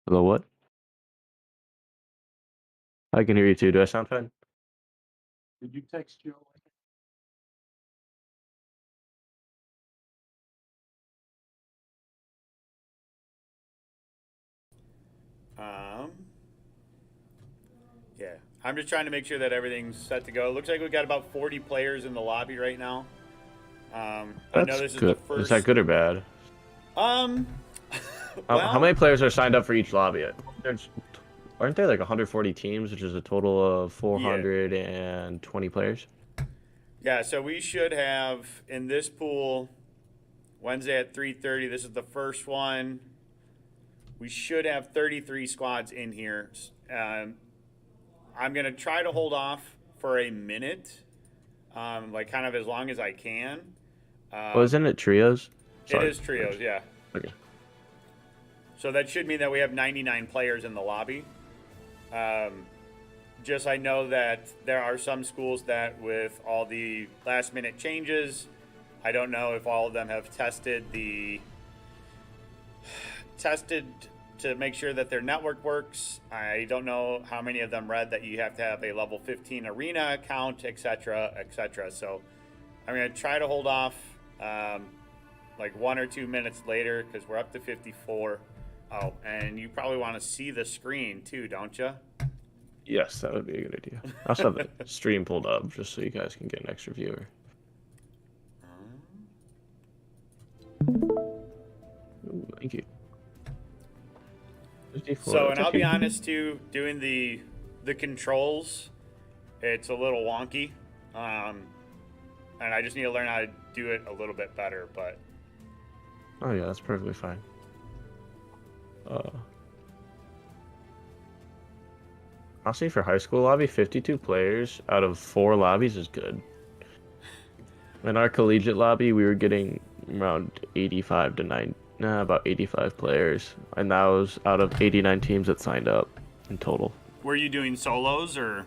Hello, what? I can hear you too. Do I sound fine? Did you text Joe? Um, yeah, I'm just trying to make sure that everything's set to go. Looks like we've got about 40 players in the lobby right now. I know That's this is the good. Is that first. good or bad? Um, How well, many players are signed up for each lobby? There's, aren't there like 140 teams, which is a total of yeah, 420 players? yeah. So we should have in this pool Wednesday at 3:30. This is the first one. We should have 33 squads in here. Um, I'm gonna try to hold off for a minute, like kind of as long as I can. Oh, Um, isn't it trios? it Sorry. is trios, yeah. Okay. So that should mean that we have 99 players in the lobby. Um, just I know that there are some schools that, with all the last minute changes, I don't know if all of them have tested to make sure that their network works. I don't know how many of them read that you have to have a level 15 arena account, etc., etc. So I'm gonna try to hold off like 1 or 2 minutes later because we're up to 54. Oh, and you probably want to see the screen too, don't you? Yes, that would be a good idea. I also have the stream pulled up just so you guys can get an extra viewer. Ooh, thank you. 54, So, that's and I'll be actually... honest too, doing the controls, it's a little wonky, and I just need to learn how to do it a little bit better. But Oh yeah, that's perfectly fine. Honestly, for high school lobby, 52 players out of 4 lobbies is good. In our collegiate lobby, we were getting around 85 to 9, about 85 players, and that was out of 89 teams that signed up in total. were you doing solos or?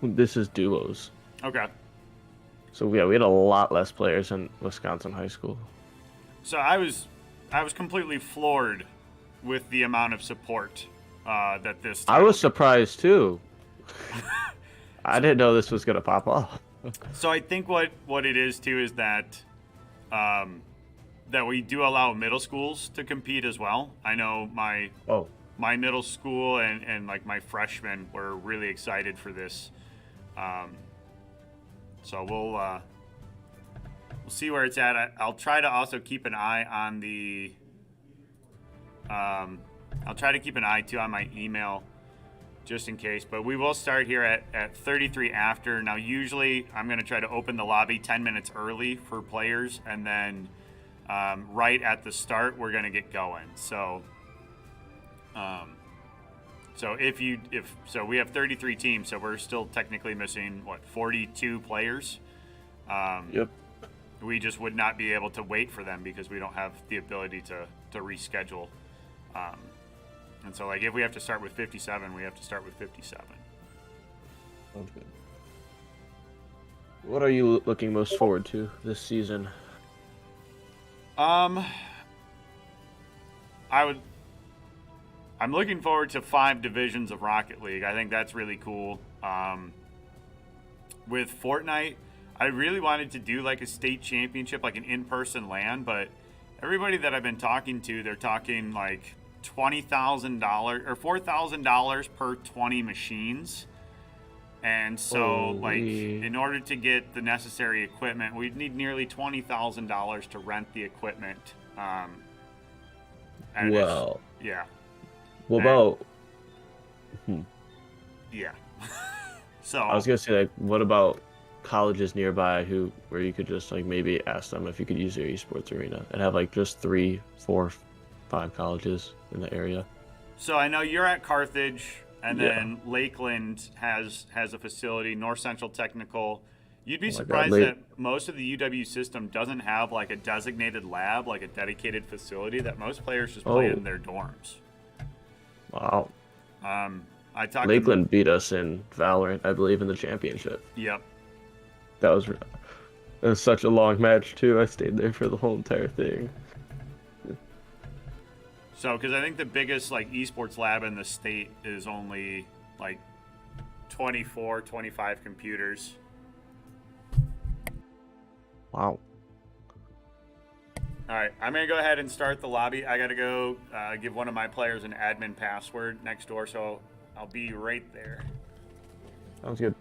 This is duos. Okay. So yeah, we had a lot less players in Wisconsin high school. So I was completely floored with the amount of support that this. I was surprised too. I didn't know this was gonna pop off. So I think what it is too is that that we do allow middle schools to compete as well. I know my middle school and like my freshmen were really excited for this. So we'll see where it's at. I'll try to also keep an eye on the. I'll try to keep an eye too on my email, just in case. But we will start here at 33 after. Now, usually I'm going to try to open the lobby 10 minutes early for players, and then right at the start we're going to get going. So, so we have 33 teams, so we're still technically missing 42 players. Yep. We just would not be able to wait for them because we don't have the ability to reschedule. And so, like, if we have to start with 57, we have to start with 57. Sounds good. What are you looking most forward to this season? I'm looking forward to 5 divisions of Rocket League. I think that's really cool. With Fortnite, I really wanted to do like a state championship, like an in-person LAN, but everybody that I've been talking to, they're talking like $20,000 or $4,000 per 20 machines. And so, like, in order to get the necessary equipment, we'd need nearly $20,000 to rent the equipment. And well, yeah. What about? Yeah. So I was gonna say, like, what about colleges nearby where you could just like maybe ask them if you could use their esports arena and have like just 3, 4, 5 colleges in the area. So I know you're at Carthage, and then Lakeland has a facility, North Central Technical. You'd be surprised that most of the UW system doesn't have like a designated lab, like a dedicated facility, that most players just play in their dorms. Wow. I talked Lakeland beat us in Valorant, I believe, in the championship. Yep. That was It was such a long match too. I stayed there for the whole entire thing. So, because I think the biggest like esports lab in the state is only like 24, 25 computers. Wow. All right, I'm gonna go ahead and start the lobby. I gotta go give one of my players an admin password next door, so I'll be right there. Sounds good.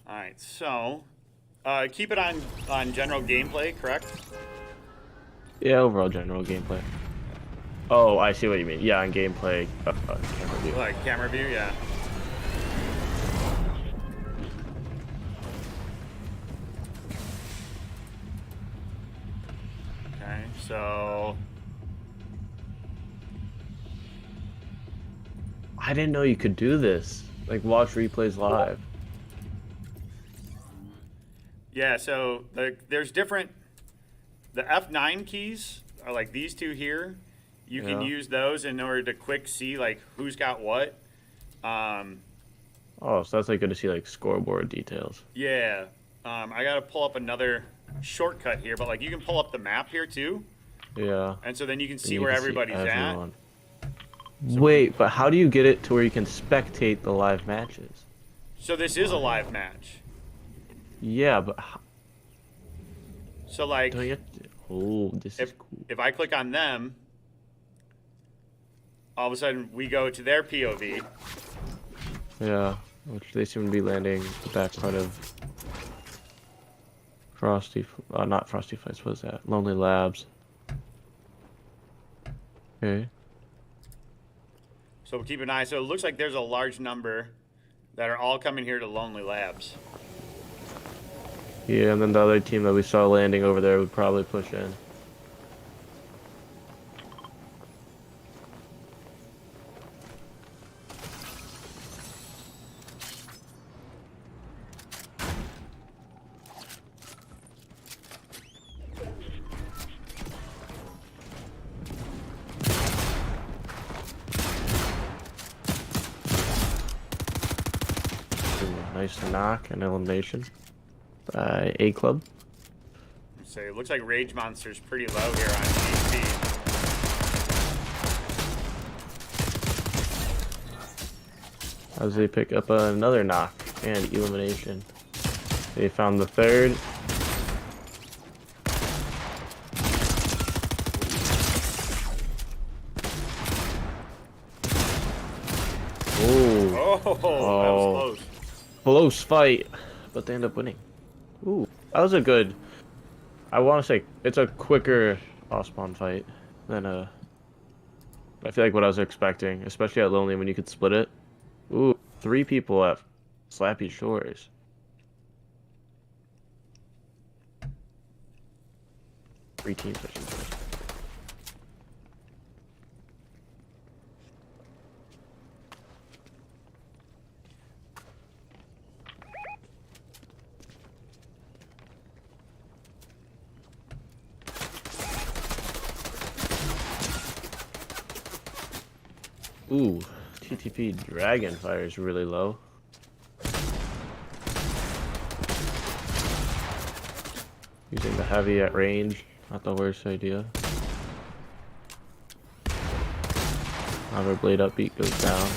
All right, so keep it on general gameplay, correct? Yeah, overall general gameplay. Oh, I see what you mean. Yeah, on gameplay. Camera view. Like camera view, yeah. Okay, so I didn't know you could do this. Like watch replays live. yeah, so there's different. The F9 keys are like these two here. You can Yeah. use those in order to quick see like who's got what. Oh, so that's like good to see like scoreboard details. Yeah. I gotta pull up another shortcut here, but like you can pull up the map here too, Yeah. and so then you can And see you where can see everybody's at. everyone. Wait, but how do you get it to where you can spectate the live matches? So this is a live match. Yeah, but So like don't you have to... Oh, this is cool. if I click on them, all of a sudden we go to their POV. Yeah, which they seem to be landing the back part of Frosty, not Frosty Fights, what was that? Lonely Labs. Okay. So keep an eye. So it looks like there's a large number that are all coming here to Lonely Labs. Yeah, and then the other team that we saw landing over there would probably push in. Ooh, nice knock and elimination by A Club. So it looks like Rage Monster's pretty low here on HP. As they pick up another knock and elimination. They found the third. Ooh. Oh, that was close. Close fight, but they end up winning. Ooh, that was a good. I want to say it's a quicker off-spawn fight than I feel like what I was expecting, especially at Lonely when you could split it. Ooh, 3 people at Slappy Shores. Three teams, I should say. Ooh, TTP Dragonfire is really low. Using the heavy at range, not the worst idea. Another blade upbeat goes down.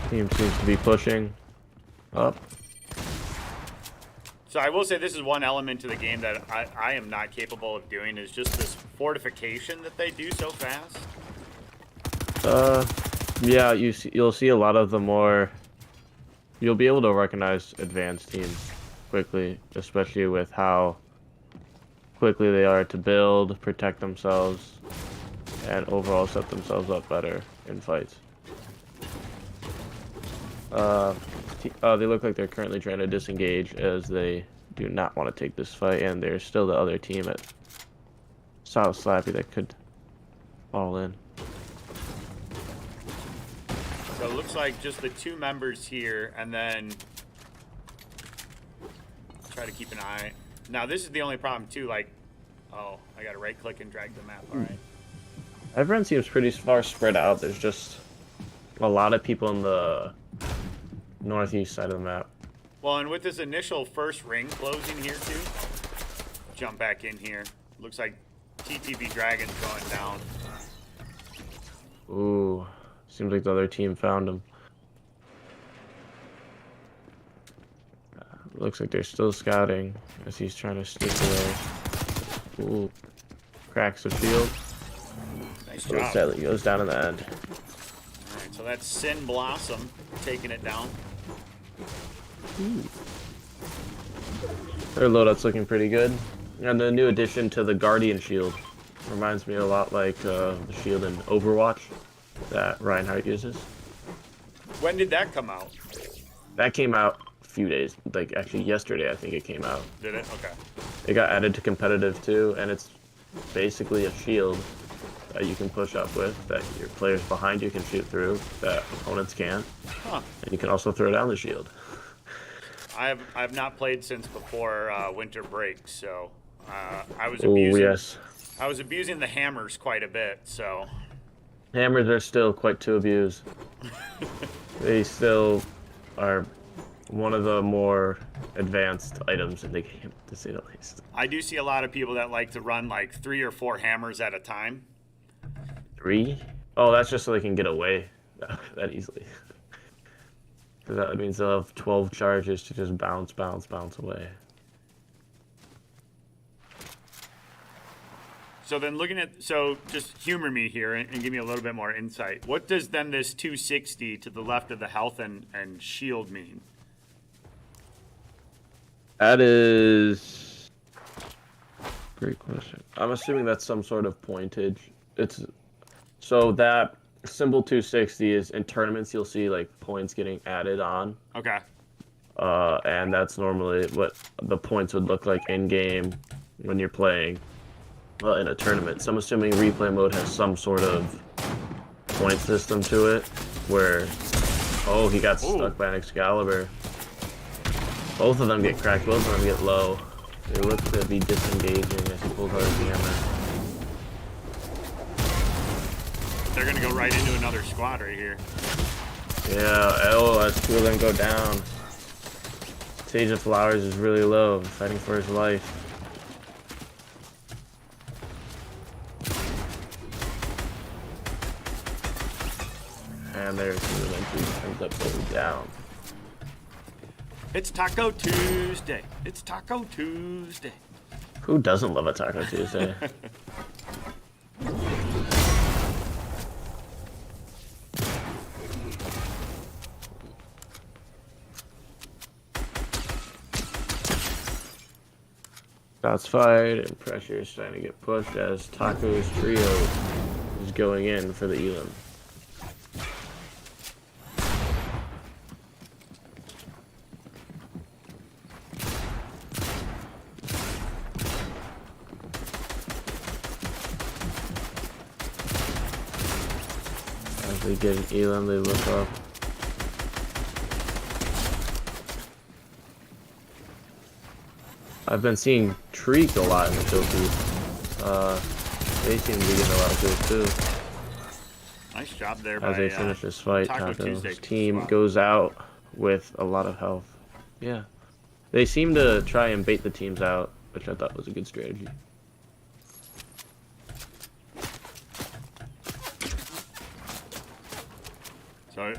Team seems to be pushing up. So I will say this is one element to the game that I am not capable of doing, is just this fortification that they do so fast. Yeah, you'll see a lot of the more. You'll be able to recognize advanced teams quickly, especially with how quickly they are to build, protect themselves, and overall set themselves up better in fights. They look like they're currently trying to disengage as they do not want to take this fight, and there's still the other team at South Slappy that could fall in. So it looks like just the 2 members here, and then try to keep an eye. Now this is the only problem too, like, oh, I gotta right click and drag the map, alright. Everyone seems pretty far spread out. There's just a lot of people in the northeast side of the map. Well, and with this initial first ring closing here too, jump back in here. Looks like TTV Dragon's going down. Ooh, seems like the other team found him. Looks like they're still scouting as he's trying to sneak away. Ooh, cracks the shield. Nice So job. sadly goes down in the end. Alright, so that's Sin Blossom taking it down. Their loadout's looking pretty good. And the new addition to the Guardian shield reminds me a lot like the shield in Overwatch that Reinhardt uses. When did that come out? That came out a few days, like actually yesterday I think it came out. Did it? Okay. It got added to competitive too, and it's basically a shield that you can push up with, that your players behind you can shoot through, that opponents can't. Huh. And you can also throw down the shield. I've not played since before winter break, so I was Oh abusing. yes. I was abusing the hammers quite a bit, so. Hammers are still quite to abuse. They still are one of the more advanced items in the game, to say the least. I do see a lot of people that like to run like 3 or 4 hammers at a time. 3? Oh, that's just so they can get away that easily. Because that means they'll have 12 charges to just bounce away. So then so just humor me here and give me a little bit more insight. What does then this 260 to the left of the health and shield mean? That is... Great question. I'm assuming that's some sort of pointage. So that symbol 260 is in tournaments you'll see like points getting added on. Okay. And that's normally what the points would look like in game when you're playing in a tournament. So I'm assuming replay mode has some sort of point system to it where, oh, he got stuck by an Excalibur. Both of them get cracked, both of them get low. They look to be disengaging as he pulls out his hammer. They're going to go right into another squad right here. Yeah, oh, that's 2 of them go down. Sage of Flowers is really low, fighting for his life. And there's the eventually ends up going down. It's Taco Tuesday. It's Taco Tuesday. Who doesn't love a Taco Tuesday? Shots fired and pressure is trying to get pushed as Taco's trio is going in for the Elam. As they get an Elam, they look up. I've been seeing Treek a lot in the kill feed. They seem to be getting a lot of kills too. Nice job there As by they finish this fight, Taco Taco's Tuesday team squad. goes out with a lot of health. Yeah. They seem to try and bait the teams out, which I thought was a good strategy. So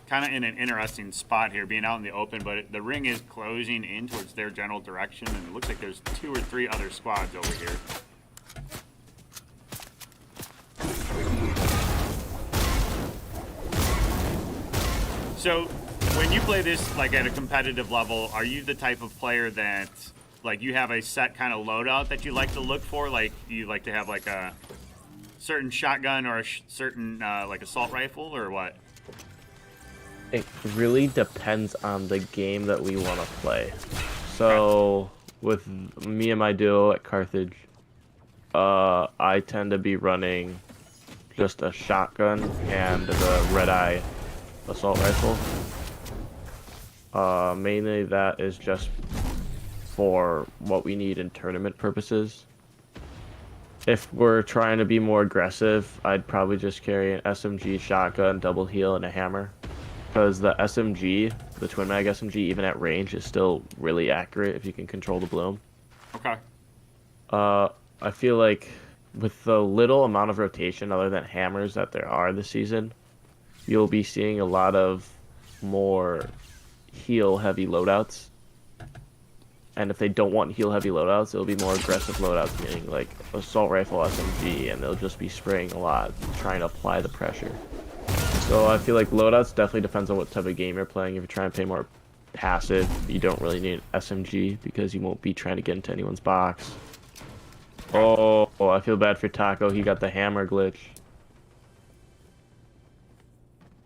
kind of in an interesting spot here, being out in the open, but the ring is closing in towards their general direction, and it looks like there's 2 or 3 other squads over here. So, when you play this like at a competitive level, are you the type of player that like you have a set kind of loadout that you like to look for? Like you like to have like a certain shotgun or a certain like assault rifle or what? It really depends on the game that we want to play. So with me and my duo at Carthage, I tend to be running just a shotgun and the red eye assault rifle. Mainly that is just for what we need in tournament purposes. If we're trying to be more aggressive, I'd probably just carry an SMG, shotgun, double heal, and a hammer. Because the SMG, the twin mag SMG, even at range, is still really accurate if you can control the bloom. Okay. I feel like with the little amount of rotation other than hammers that there are this season, you'll be seeing a lot of more heal-heavy loadouts. And if they don't want heal-heavy loadouts, it'll be more aggressive loadouts, meaning like assault rifle SMG, and they'll just be spraying a lot, trying to apply the pressure. So I feel like loadouts definitely depends on what type of game you're playing. If you're trying to play more passive, you don't really need an SMG because you won't be trying to get into anyone's box. Oh, I feel bad for Taco. He got the hammer glitch.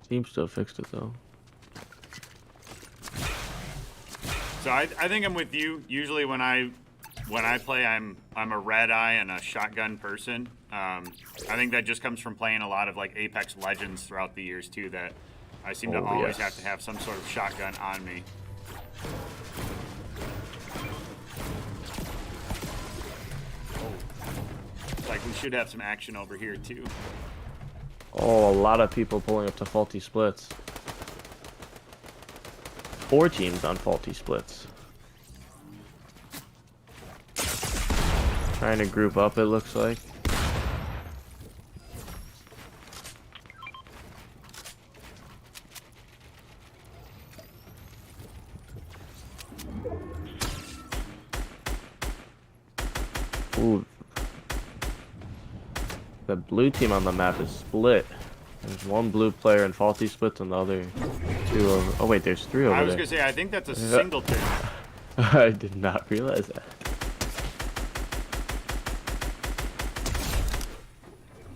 Seems to have fixed it though. So I think I'm with you. Usually when I play, I'm a red eye and a shotgun person. I think that just comes from playing a lot of like Apex Legends throughout the years too. That I seem to always have to have some sort of shotgun on me. Looks like we should have some action over here too. Oh, a lot of people pulling up to faulty splits. 4 teams on faulty splits. Trying to group up, it looks like. Ooh. The blue team on the map is split. There's 1 blue player in faulty splits and the other 2 over. Oh wait, there's 3 over there. I was gonna say I think that's a singleton. I did not realize that.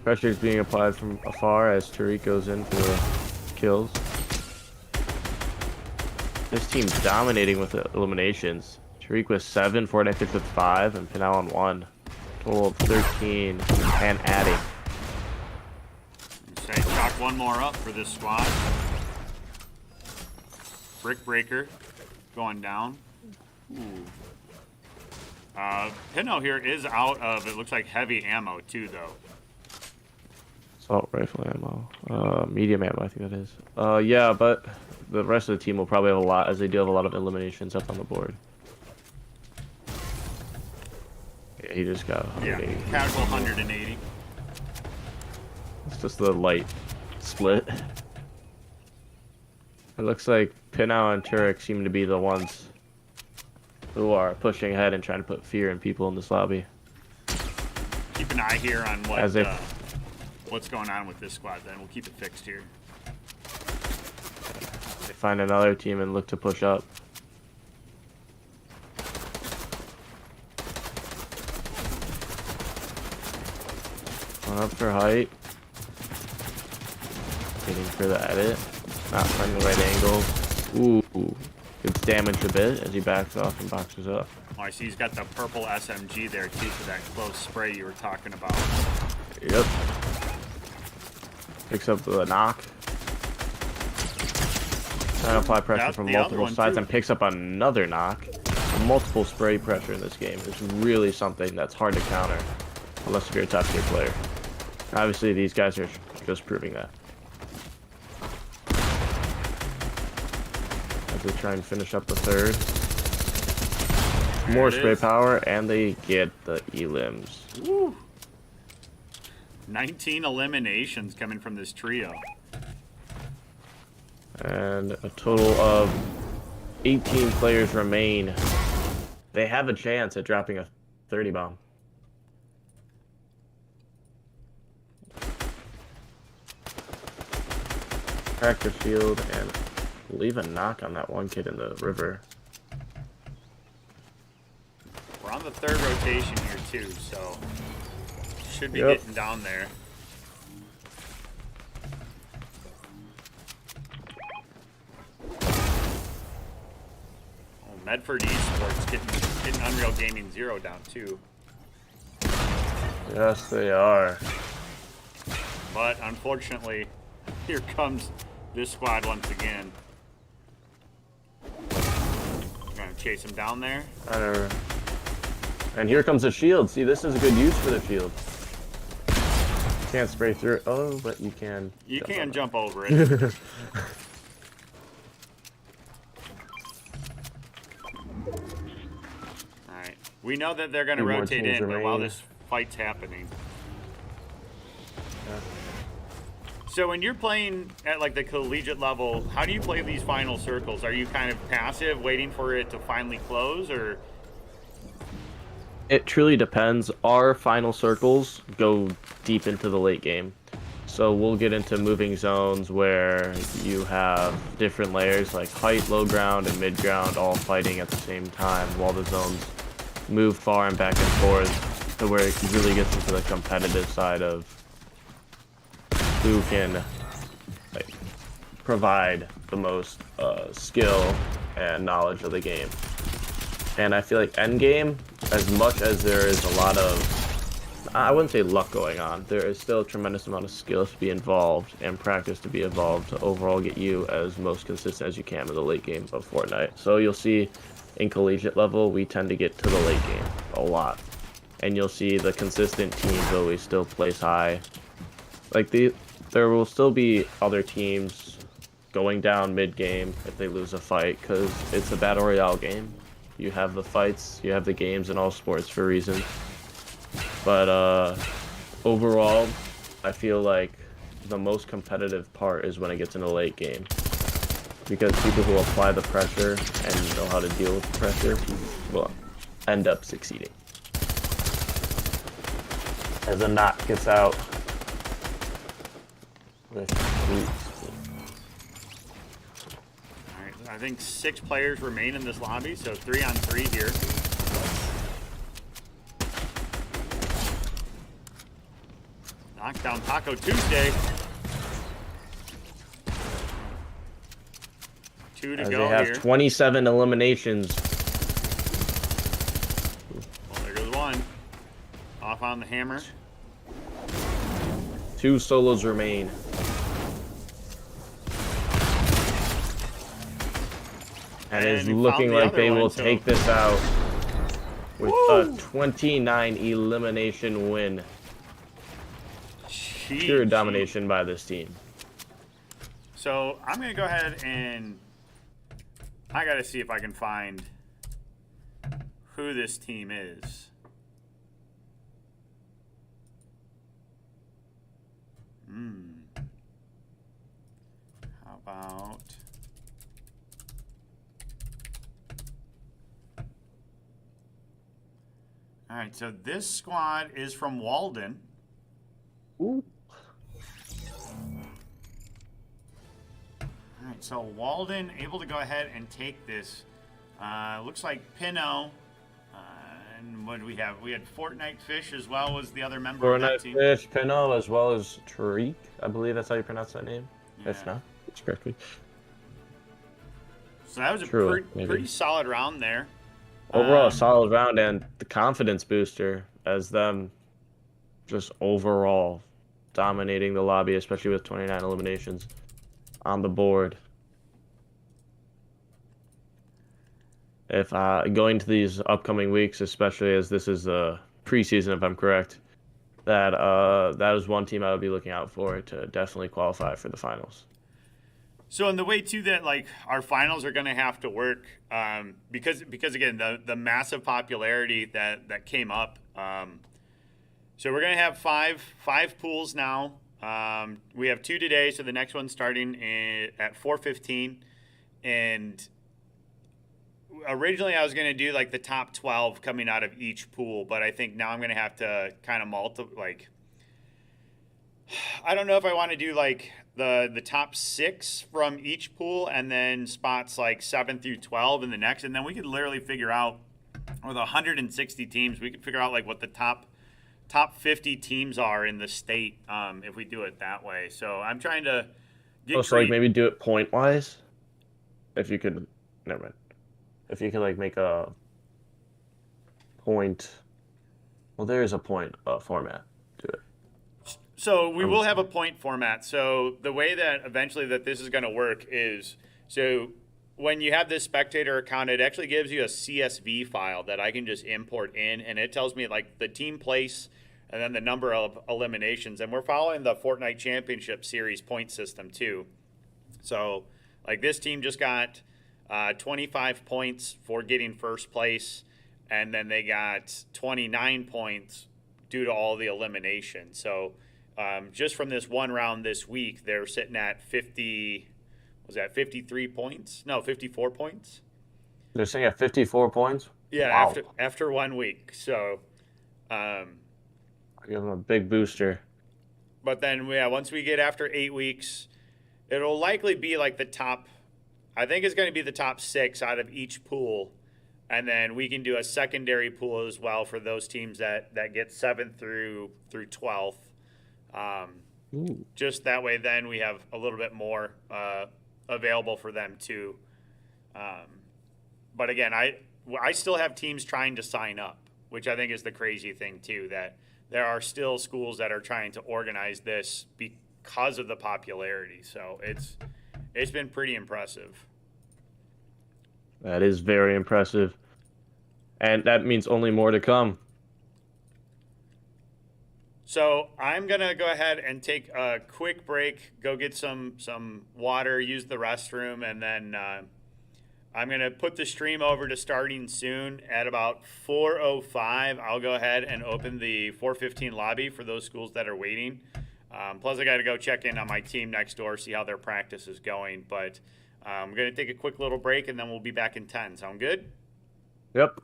Pressure is being applied from afar as Tariq goes in for the kills. This team's dominating with the eliminations. Tariq with 7, Fortnite with 5, and Pinal on 1. Total of 13 and adding. Say chalk 1 more up for this squad. Brick Breaker going down. Ooh. Pinno here is out of, it looks like, heavy ammo too though. Assault rifle ammo. Medium ammo, I think that is. Yeah, but the rest of the team will probably have a lot, as they do have a lot of eliminations up on the board. Yeah, he just got 180. Yeah, casual 180. It's just the light split. It looks like Pinau and Turek seem to be the ones who are pushing ahead and trying to put fear in people in this lobby. Keep an eye here on what As if what's going on with this squad then. We'll keep it fixed here. they find another team and look to push up. Going up for height. Waiting for the edit. Not finding the right angle. Ooh. Gets damaged a bit as he backs off and boxes up. Oh, I see he's got the purple SMG there too for that close spray you were talking about. Yep. Picks up the knock. Trying to apply pressure from multiple sides and picks up another knock. Multiple spray pressure in this game is really something that's hard to counter unless you're a top tier player. Obviously, these guys are just proving that. As they try and finish up the third. More spray power, and they get the elims. Woo. 19 eliminations coming from this trio. And a total of 18 players remain. They have a chance at dropping a 30 bomb. Crack the shield and leave a knock on that one kid in the river. We're on the third rotation here too, so should be Yep. getting down there. Oh, Medford Esports getting Unreal Gaming 0 down too. Yes, they are. But unfortunately, here comes this squad once again. We're gonna chase him down there. And here comes the shield. See, this is a good use for the shield. Can't spray through it. Oh, but you can. You can on jump over it. Alright. We know that they're gonna Two more rotate teams in, but while remain. this fight's happening. Yeah. So when you're playing at like the collegiate level, how do you play these final circles? Are you kind of passive, waiting for it to finally close, or? It truly depends. Our final circles go deep into the late game. So we'll get into moving zones where you have different layers like height, low ground, and mid ground all fighting at the same time while the zones move far and back and forth to where it really gets into the competitive side of who can like provide the most skill and knowledge of the game. And I feel like endgame, as much as there is a lot of, I wouldn't say luck going on, there is still a tremendous amount of skill to be involved and practice to be involved to overall get you as most consistent as you can in the late game of Fortnite. So you'll see in collegiate level, we tend to get to the late game a lot. And you'll see the consistent teams always still place high. Like there will still be other teams going down mid-game if they lose a fight, because it's a battle royale game. You have the fights, you have the games in all sports for a reason. But overall, I feel like the most competitive part is when it gets in the late game. Because people who apply the pressure and know how to deal with the pressure will end up succeeding. As a knot gets out with I think 6 players remain in this lobby, so 3-on-3 here. Knockdown Taco Tuesday. 2 to as go they have here. 27 eliminations. Well, there goes one. Off on the hammer. 2 solos remain. And it's he found looking the like other they one, will so- take this out with a 29 elimination win. Pure domination by this team. So I'm going to go ahead and I got to see if I can find who this team is. How about... All right, so this squad is from Walden. Ooh. All right, so Walden able to go ahead and take this. Looks like Pinot. And what do we have? We had Fortnite Fish as well as the other member of that Fortnite team. Fish, Pinot, as well as Tariq. I believe that's how you pronounce that name. If Yeah. not, it's correctly. So that was a Truly, maybe. pretty solid round there. Overall, a solid round and the confidence booster as them just overall dominating the lobby, especially with 29 eliminations on the board. If going to these upcoming weeks, especially as this is the preseason, if I'm correct, that is one team I would be looking out for to definitely qualify for the finals. So in the way too that like our finals are going to have to work because again the massive popularity that came up. So we're going to have five pools now. We have 2 today, so the next one's starting at 4:15. And originally I was going to do like the top 12 coming out of each pool, but I think now I'm going to have to kind of I don't know if I want to do like the top 6 from each pool and then spots like 7 through 12 in the next, and then we could literally figure out with 160 teams, we could figure out like what the top 50 teams are in the state, if we do it that way. So I'm trying to Oh, get so like creative. maybe do it point wise. If you could, never mind. If you could like make a point, well, there is a point format to it. So we I'm will just have a point format. So the way that eventually that this is going to work is, so when you have this spectator account, it actually gives you a CSV file that I can just import in, and it tells me like the team place and then the number of eliminations. And we're following the Fortnite Championship Series point system too. So like this team just got 25 points for getting first place, and then they got 29 points due to all the elimination. So just from this one round this week, they're sitting at 50. Was that 53 points? No, 54 points. They're saying at 54 points. Yeah, Wow, after 1 week. So, um, give them a big booster. but then yeah, once we get after 8 weeks, it'll likely be like the top. I think it's going to be the top 6 out of each pool, and then we can do a secondary pool as well for those teams that get 7th through 12th. Ooh. Just that way, then we have a little bit more available for them too. But again, I still have teams trying to sign up, which I think is the crazy thing too. That there are still schools that are trying to organize this because of the popularity. So it's been pretty impressive. That is very impressive, and that means only more to come. So I'm gonna go ahead and take a quick break, go get some water, use the restroom, and then I'm gonna put the stream over to starting soon at about 4:05. I'll go ahead and open the 4:15 lobby for those schools that are waiting. Plus, I got to go check in on my team next door, see how their practice is going. But I'm gonna take a quick little break, and then we'll be back in 10. Sound good? Yep.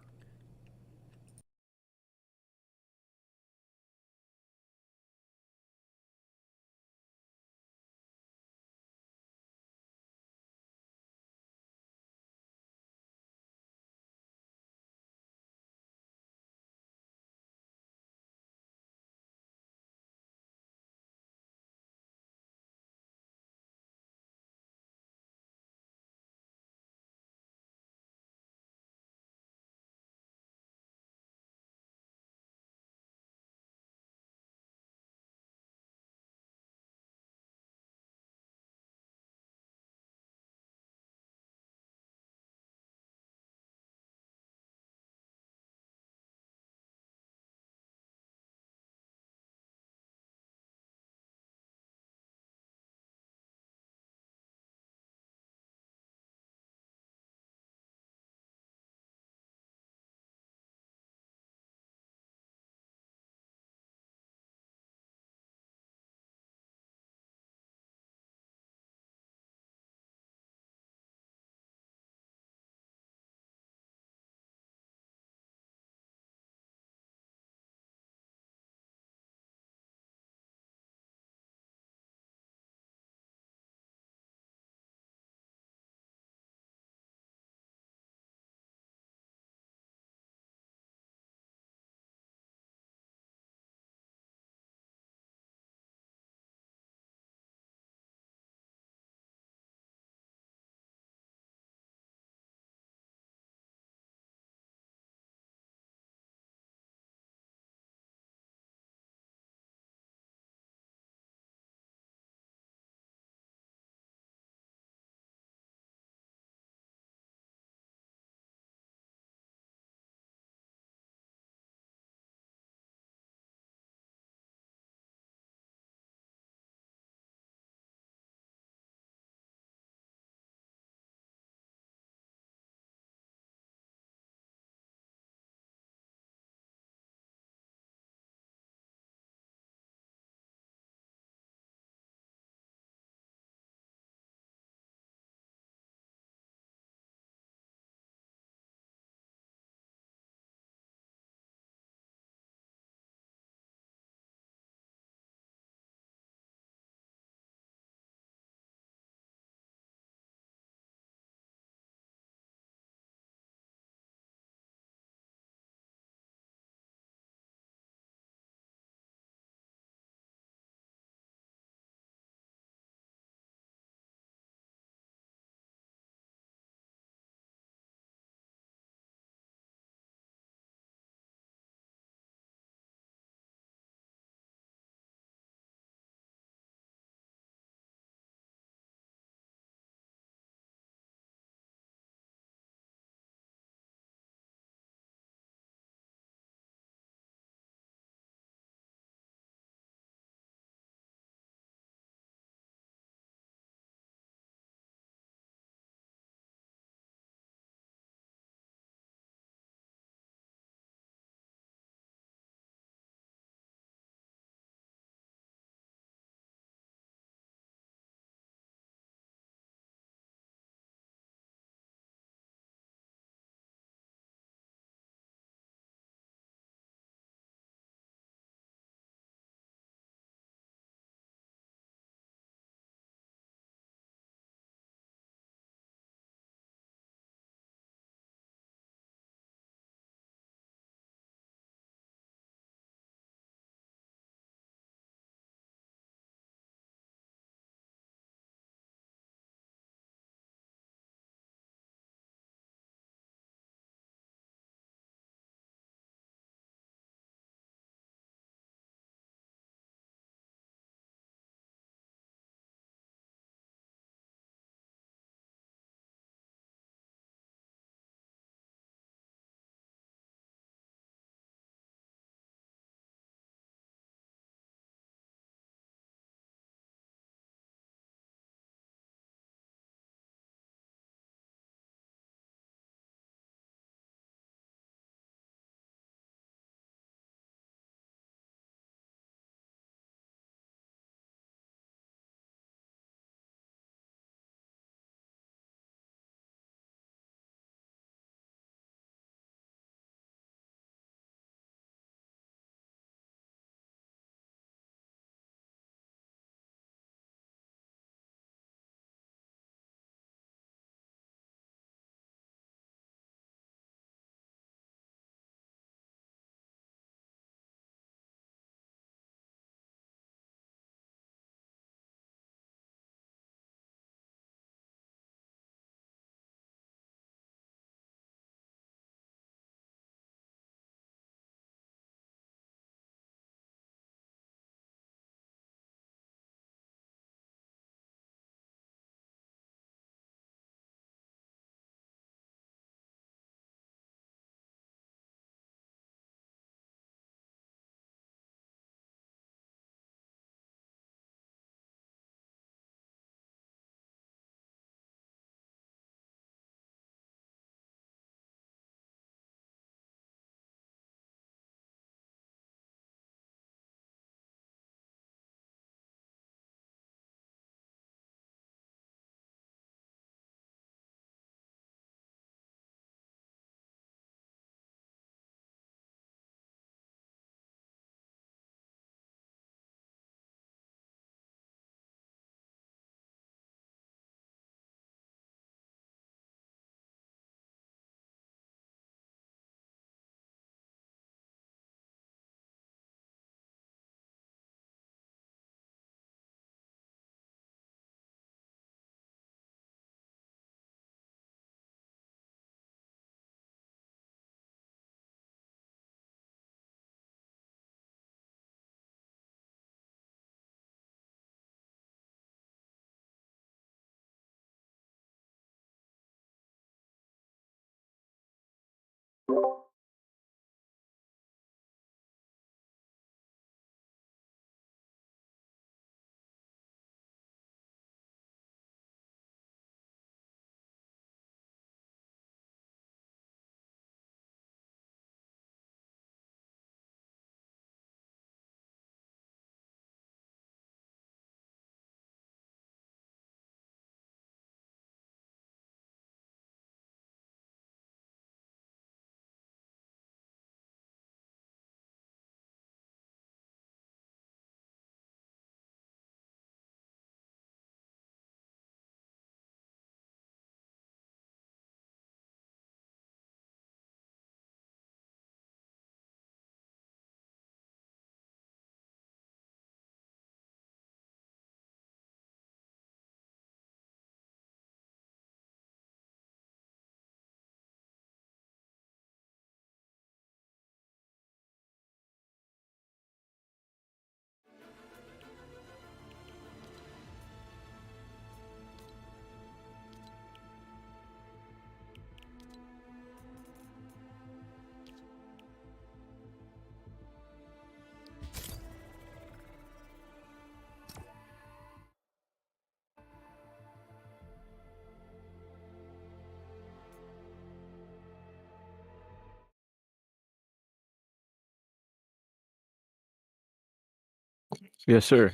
Yes, sir.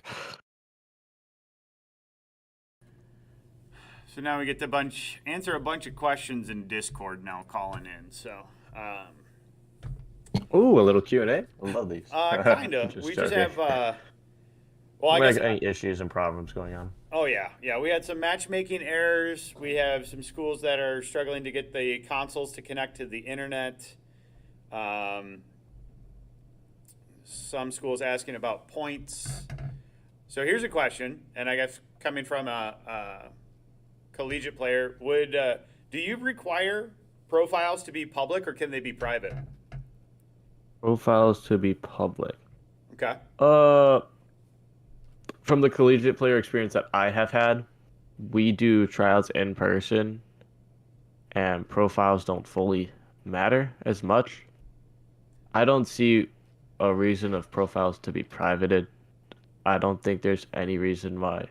So now we get to answer a bunch of questions in Discord now calling in. So, Ooh, a little Q&A. I love these. kinda. Just We just joking. have. Well, I Like guess. any issues and problems going on. Oh yeah. We had some matchmaking errors. We have some schools that are struggling to get the consoles to connect to the internet. Some schools asking about points. So here's a question, and I guess coming from a collegiate player, do you require profiles to be public or can they be private? Profiles to be public. Okay. Uh, from the collegiate player experience that I have had, we do tryouts in person, and profiles don't fully matter as much. I don't see a reason of profiles to be privated. I don't think there's any reason why.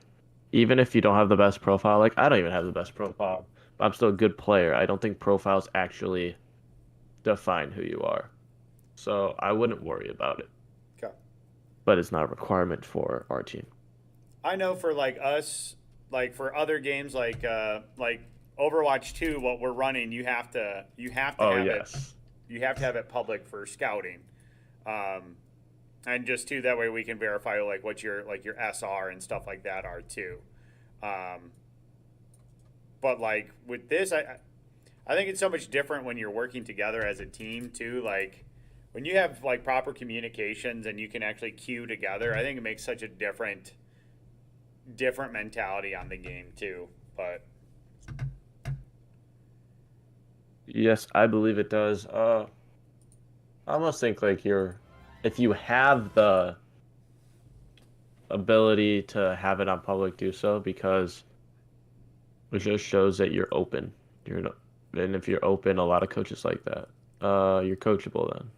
Even if you don't have the best profile, like I don't even have the best profile, but I'm still a good player. I don't think profiles actually define who you are. So I wouldn't worry about it. Okay. But it's not a requirement for our team. I know for like us, like for other games like Overwatch 2, what we're running, you have to Oh, have it yes. you have to have it public for scouting. And just too that way we can verify like what your SR and stuff like that are too. Um, but like with this, I think it's so much different when you're working together as a team too. Like when you have like proper communications and you can actually queue together, I think it makes such a different mentality on the game too. But Yes, I believe it does. I almost think like if you have the ability to have it on public, do so because it just shows that you're open. You're no, and if you're open, a lot of coaches like that. You're coachable then,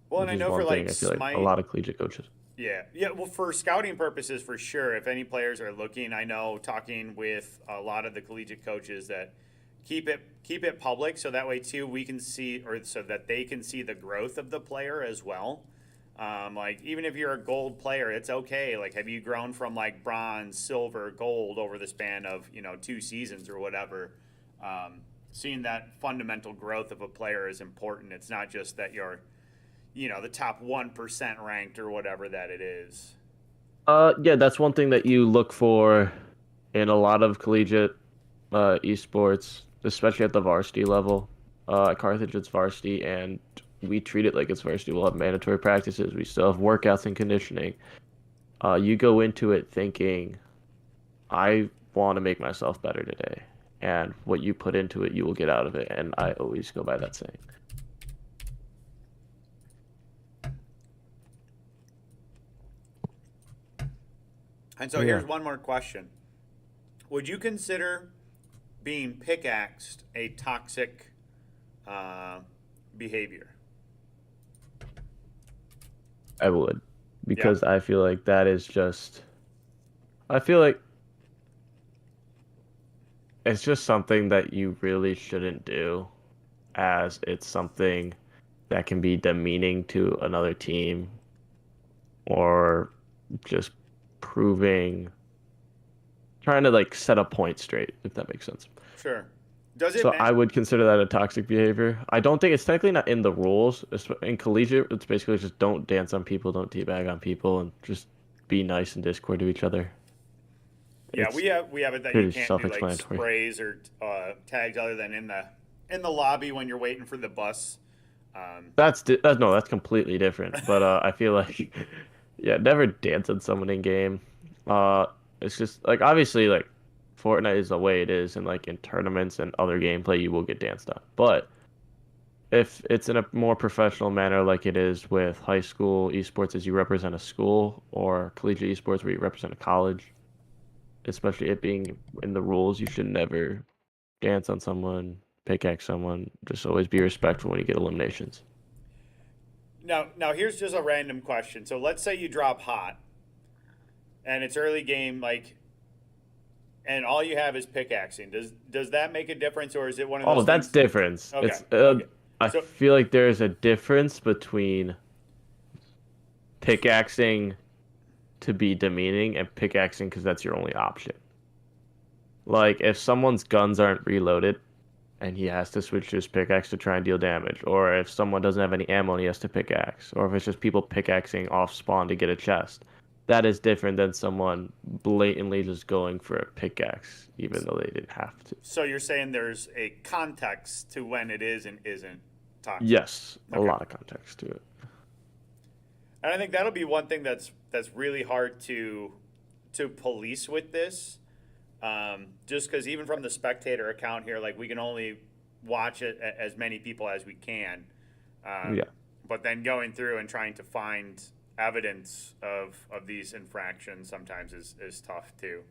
well, and which I is know for one like thing I feel like a Smite, lot of collegiate coaches. yeah. Well, for scouting purposes, for sure. If any players are looking, I know talking with a lot of the collegiate coaches that keep it public, so that way too we can see, or so that they can see the growth of the player as well. Like even if you're a gold player, it's okay. Like, have you grown from like bronze, silver, gold over the span of 2 seasons or whatever? Seeing that fundamental growth of a player is important. It's not just that you're the top 1% ranked or whatever that it is. Yeah, that's one thing that you look for in a lot of collegiate esports, especially at the varsity level. At Carthage, it's varsity, and we treat it like it's varsity. We'll have mandatory practices. We still have workouts and conditioning. You go into it thinking, I want to make myself better today, and what you put into it, you will get out of it. And I always go by that saying. And so Yeah. here's one more question. Would you consider being pickaxed a toxic behavior? I would, because I feel like that is just. I feel like it's just something that you really shouldn't do, as it's something that can be demeaning to another team or just proving, trying to like set a point straight, if that makes sense. Sure. Does it So I would consider that a toxic behavior. I don't think it's technically not in the rules. In collegiate, it's basically just don't dance on people, don't teabag on people, and just be nice in Discord to each other. Yeah, It's we have it that you pretty can't do like self-explanatory. sprays or tags other than in the lobby when you're waiting for the bus. That's completely different. But I feel like yeah, never dance on someone in game. Uh, it's just like obviously like Fortnite is the way it is, and like in tournaments and other gameplay you will get danced on. But if it's in a more professional manner, like it is with high school esports, as you represent a school, or collegiate esports where you represent a college, especially it being in the rules, you should never dance on someone, pickaxe someone. Just always be respectful when you get eliminations. Now here's just a random question. So let's say you drop hot, and it's early game, like, and all you have is pickaxing. Does that make a difference, or is it one of Oh, those that's things? difference. Okay. It's Okay. I So feel like there's a difference between pickaxing to be demeaning and pickaxing because that's your only option. Like if someone's guns aren't reloaded and he has to switch to his pickaxe to try and deal damage, or if someone doesn't have any ammo and he has to pickaxe, or if it's just people pickaxing off spawn to get a chest, that is different than someone blatantly just going for a pickaxe even though they didn't have to. so you're saying there's a context to when it is and isn't toxic. Yes, a Okay. lot of context to it. And I think that'll be one thing that's really hard to police with this. Just because even from the spectator account here, like we can only watch it as many people as we can. Yeah. But then going through and trying to find evidence of these infractions sometimes is tough too.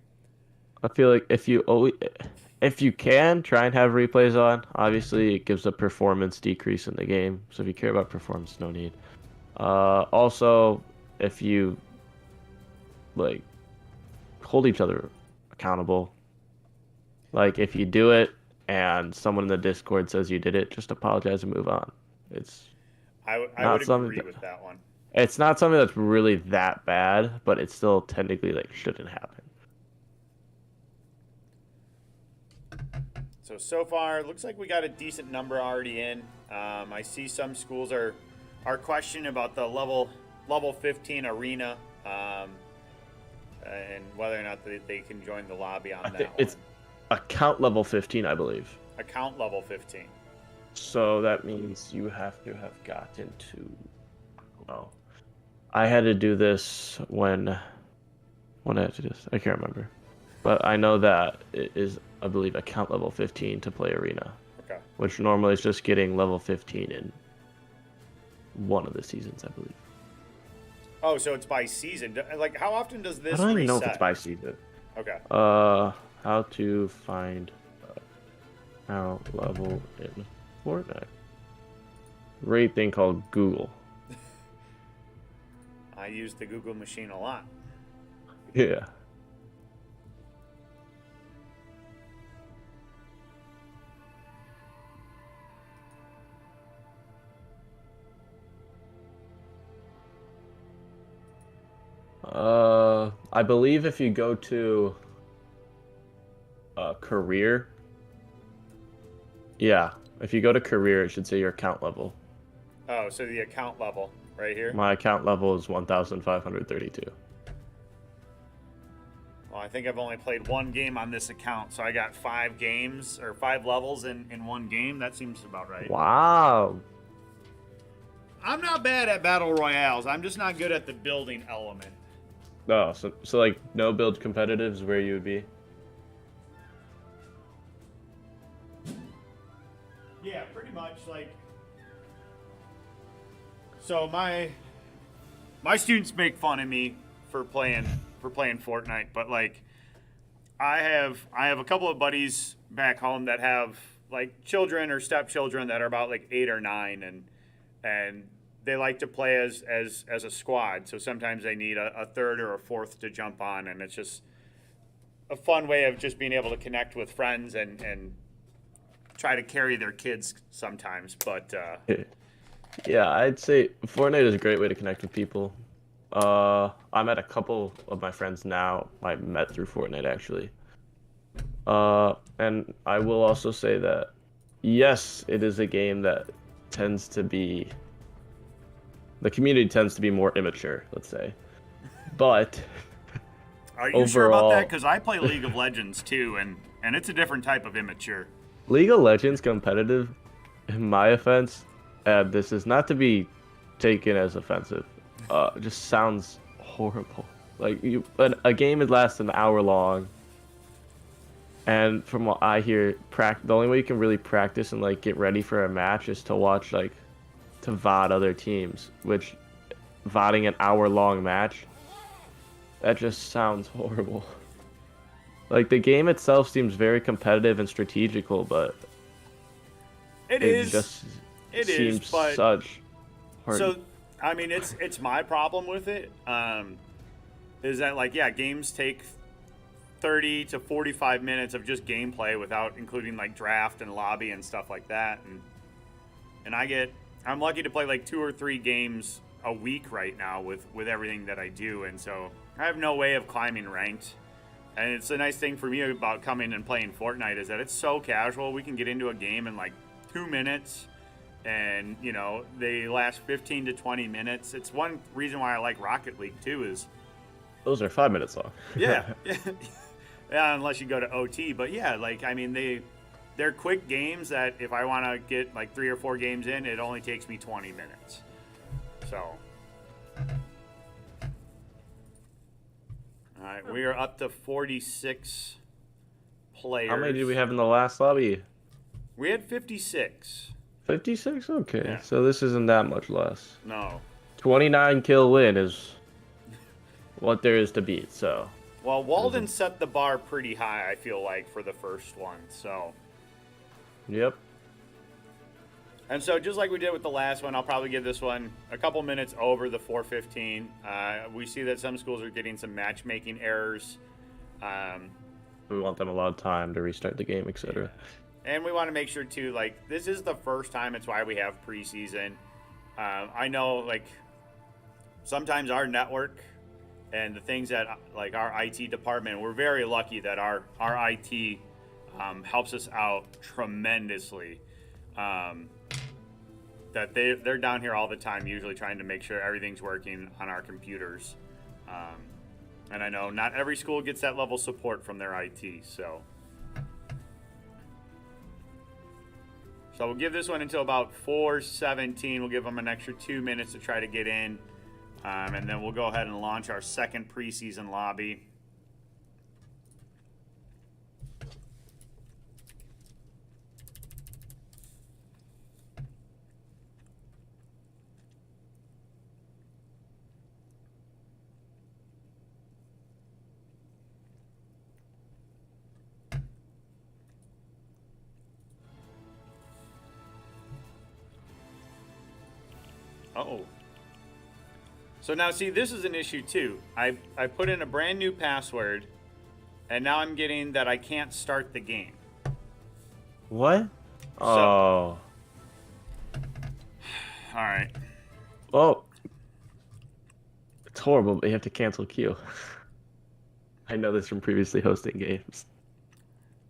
I feel like if you can try and have replays on, obviously it gives a performance decrease in the game. So if you care about performance, no need. Also, if you like hold each other accountable, like if you do it and someone in the Discord says you did it, just apologize and move on. It's I not would something agree that, with that one. it's not something that's really that bad, but it still technically like shouldn't happen. So far, looks like we got a decent number already in. I see some schools are questioning about the level 15 arena, and whether or not they can join the lobby on I that think one. it's account level 15, I believe. Account level 15. So that means you have to have gotten to. Well, I had to do this when I had to do this. I can't remember, but I know that it is, I believe, account level 15 to play arena, Okay. which normally is just getting level 15 in one of the seasons, I believe. Oh, so it's by season. Like, how often does this I don't even know if reset? it's by season. Okay. How to find account level in Fortnite? Great thing called Google. I use the Google machine a lot. Yeah. I believe if you go to career, yeah, if you go to career, it should say your account level. Oh, so the account level right here. My account level is 1,532. Well, I think I've only played one game on this account, so I got 5 games or 5 levels in one game. That seems about right. Wow. I'm not bad at battle royales. I'm just not good at the building element. Oh, so like no build competitive is where you would be. Yeah, pretty much like. So my students make fun of me for playing Fortnite, but like I have a couple of buddies back home that have like children or stepchildren that are about like 8 or 9, and they like to play as a squad. So sometimes they need a third or a fourth to jump on, and it's just a fun way of just being able to connect with friends and try to carry their kids sometimes. But Yeah, I'd say Fortnite is a great way to connect with people. I met a couple of my friends now I met through Fortnite actually. And I will also say that yes, it is a game that tends to be the community tends to be more immature, let's say. But are you sure about that? overall, Because I play League of Legends too, and it's a different type of immature. League of Legends competitive, in my offense, and this is not to be taken as offensive, just sounds horrible. Like a game is lasts an hour long, and from what I hear, the only way you can really practice and like get ready for a match is to watch like to VOD other teams, which VODing an hour long match, that just sounds horrible. Like the game itself seems very competitive and strategical, but It it is. just It seems is, but such hard. so I mean, it's my problem with it. Is that like, yeah, games take 30 to 45 minutes of just gameplay without including like draft and lobby and stuff like that, and I'm lucky to play like 2 or 3 games a week right now with everything that I do, and so I have no way of climbing ranked. And it's a nice thing for me about coming and playing Fortnite is that it's so casual. We can get into a game in like 2 minutes, and you know they last 15 to 20 minutes. It's one reason why I like Rocket League too. Is Those are 5 minutes long. yeah, yeah, unless you go to OT. But yeah, like I mean they're quick games that if I want to get like 3 or 4 games in, it only takes me 20 minutes. So. All right, we are up to 46 players. How many did we have in the last lobby? We had 56. 56? Okay, Yeah. so this isn't that much less. No. 29 kill win is what there is to beat, so. Well, Walden set the bar pretty high, I feel like, for the first one, so. Yep. And so just like we did with the last one, I'll probably give this one a couple minutes over the 4:15. We see that some schools are getting some matchmaking errors. We want them a lot of time to restart the game, etc. And we want to make sure, too, like, this is the first time. It's why we have preseason. I know, like, sometimes our network and the things that, like, our IT department, we're very lucky that our IT helps us out tremendously. That they're down here all the time, usually trying to make sure everything's working on our computers. And I know not every school gets that level of support from their IT, so. So we'll give this one until about 4:17. We'll give them an extra 2 minutes to try to get in. And then we'll go ahead and launch our second preseason lobby. Uh-oh. So now, see, this is an issue, too. I put in a brand new password, and now I'm getting that I can't start the game. What? So, Oh. all right. Oh. It's horrible, but you have to cancel queue. I know this from previously hosting games.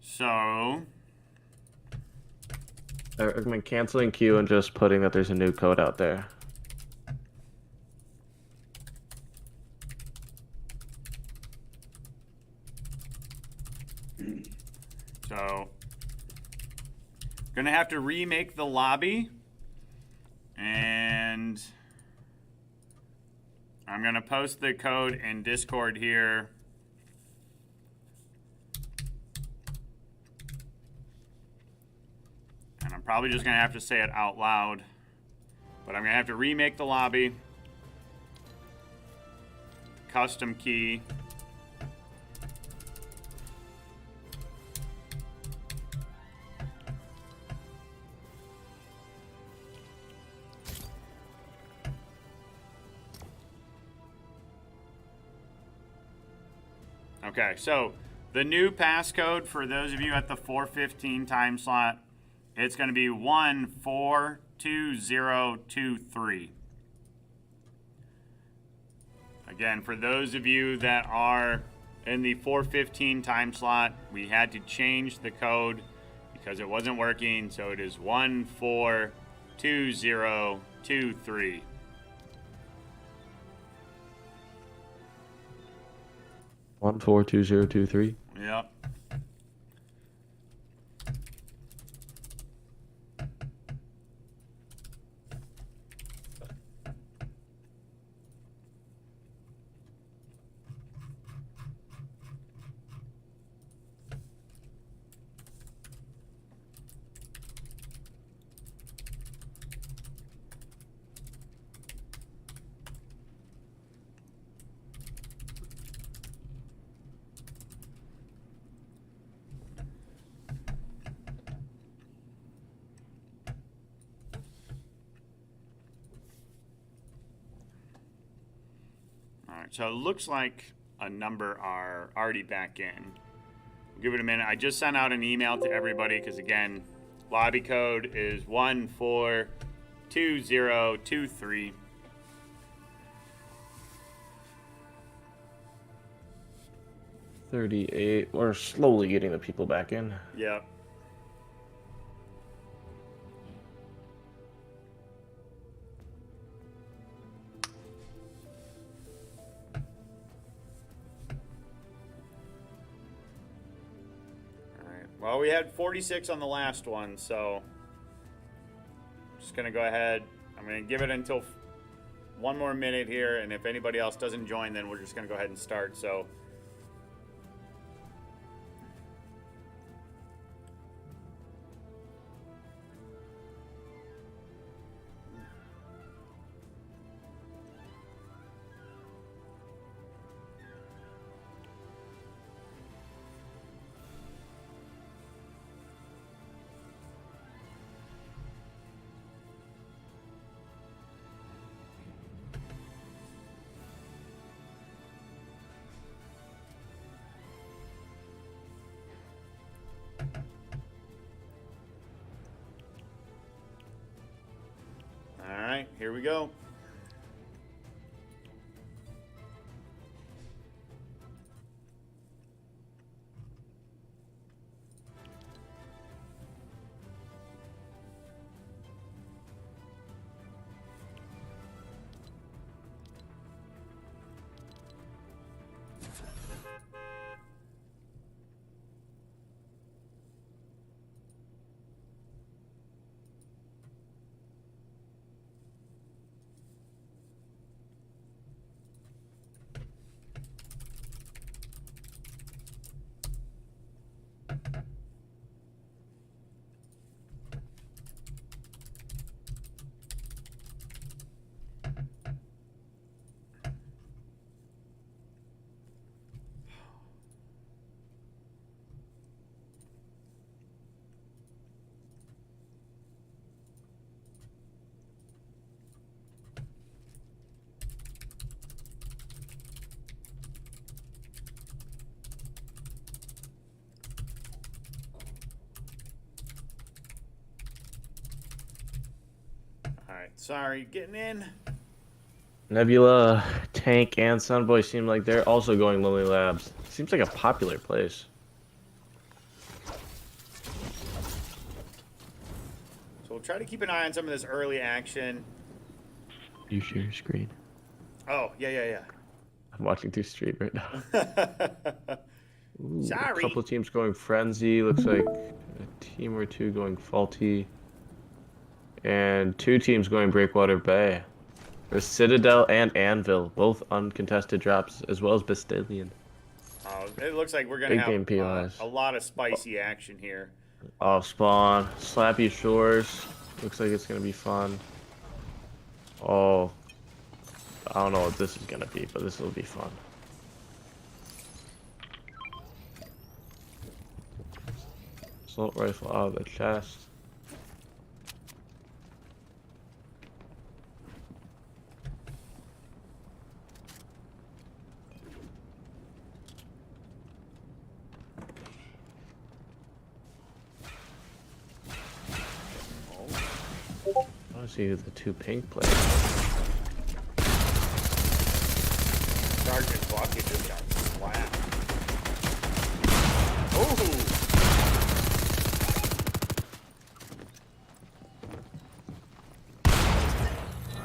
So, I recommend canceling queue and just putting that there's a new code out there. gonna have to remake the lobby, and I'm gonna post the code in Discord here. And I'm probably just gonna have to say it out loud, but I'm gonna have to remake the lobby. Custom key. Okay, so the new passcode for those of you at the 4:15 time slot, it's going to be 142023. Again, for those of you that are in the 4:15 time slot, we had to change the code because it wasn't working, so it is 142023. One 42023. Yep. All right, so it looks like a number are already back in. Give it a minute. I just sent out an email to everybody because, again, lobby code is 142023. $38. We're slowly getting the people back in. Yep. Well, we had 46 on the last one, so just going to go ahead. I'm going to give it until one more minute here, and if anybody else doesn't join, then we're just going to go ahead and start. So all right, here we go. All right, sorry, getting in. Nebula, Tank, and Sunboy seem like they're also going Lonely Labs. Seems like a popular place. So we'll try to keep an eye on some of this early action. You share your screen. Oh, yeah. I'm watching through stream right now. Ooh, Sorry. A couple of teams going Frenzy. Looks like a team or two going Faulty. And 2 teams going Breakwater Bay. There's Citadel and Anvil, both uncontested drops, as well as Bastillion. Oh, it looks like we're going to Big game have POIs. a lot of spicy action here. Off spawn, Slappy Shores. Looks like it's gonna be fun. Oh, I don't know what this is gonna be, but this will be fun. Assault rifle out of the chest. Let's see who the two pink players. Sergeant Bucket just got slapped. Oh!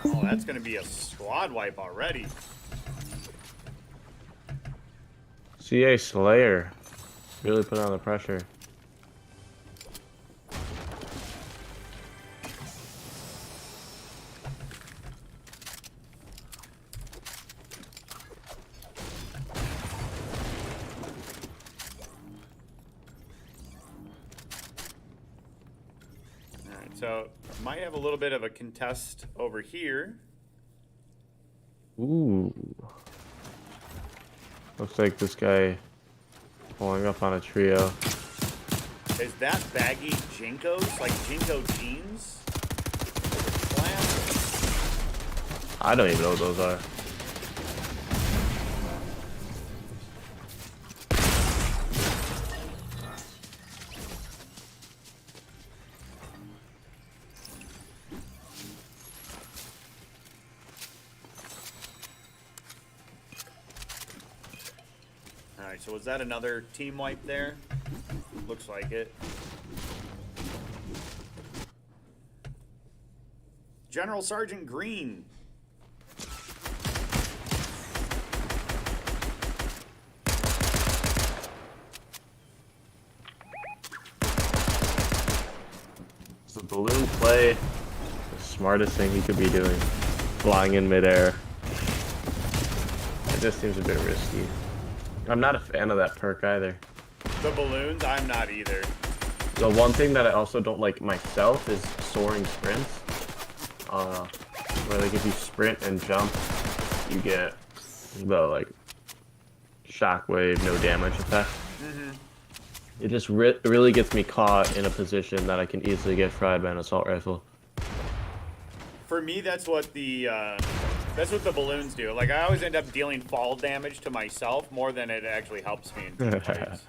Oh, that's gonna be a squad wipe already. CA Slayer really put on the pressure. Alright, so might have a little bit of a contest over here. Ooh. Looks like this guy pulling up on a trio. Is that baggy Jinkos? Like Jinko jeans? Classic. I don't even know what those are. Alright, so was that another team wipe there? Looks like it. General Sergeant Green. Is the balloon play the smartest thing he could be doing? Flying in midair. It just seems a bit risky. I'm not a fan of that perk either. The balloons, I'm not either. The one thing that I also don't like myself is soaring sprints. Where like if you sprint and jump, you get the like shockwave, no damage effect. It just really gets me caught in a position that I can easily get fried by an assault rifle. For me, that's what the balloons do. Like, I always end up dealing fall damage to myself more than it actually helps me in team fights.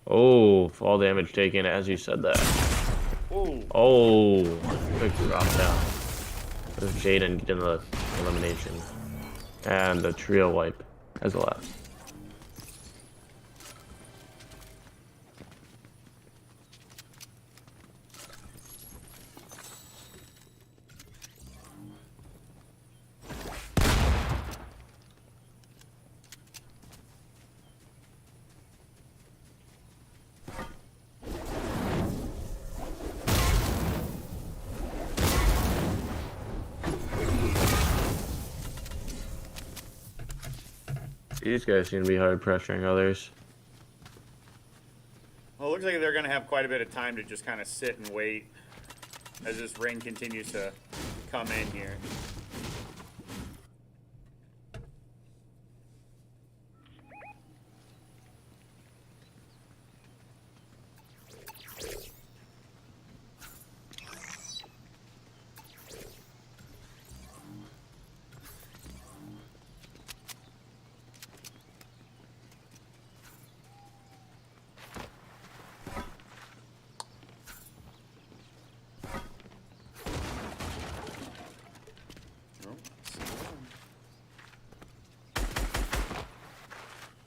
Oh, fall damage taken as you said that. Ooh. Oh, quick drop down. There's Jaden getting the elimination. And the trio wipe as the last. These guys seem to be hard pressuring others. Well, it looks like they're going to have quite a bit of time to just kind of sit and wait as this ring continues to come in here.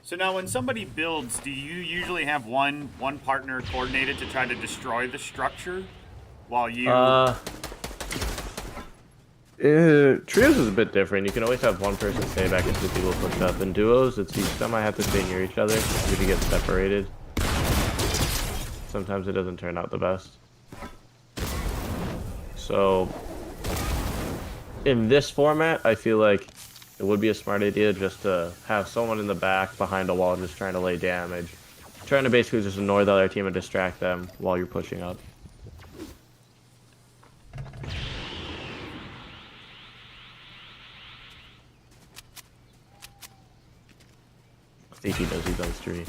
So now when somebody builds, do you usually have one partner coordinated to try to destroy the structure while you... Trios is a bit different. You can always have one person stay back and two people push up. In duos, it's you somehow have to stay near each other if you get separated. Sometimes it doesn't turn out the best. So, in this format, I feel like it would be a smart idea just to have someone in the back behind a wall just trying to lay damage. Trying to basically just annoy the other team and distract them while you're pushing up. I think he knows he's on stream.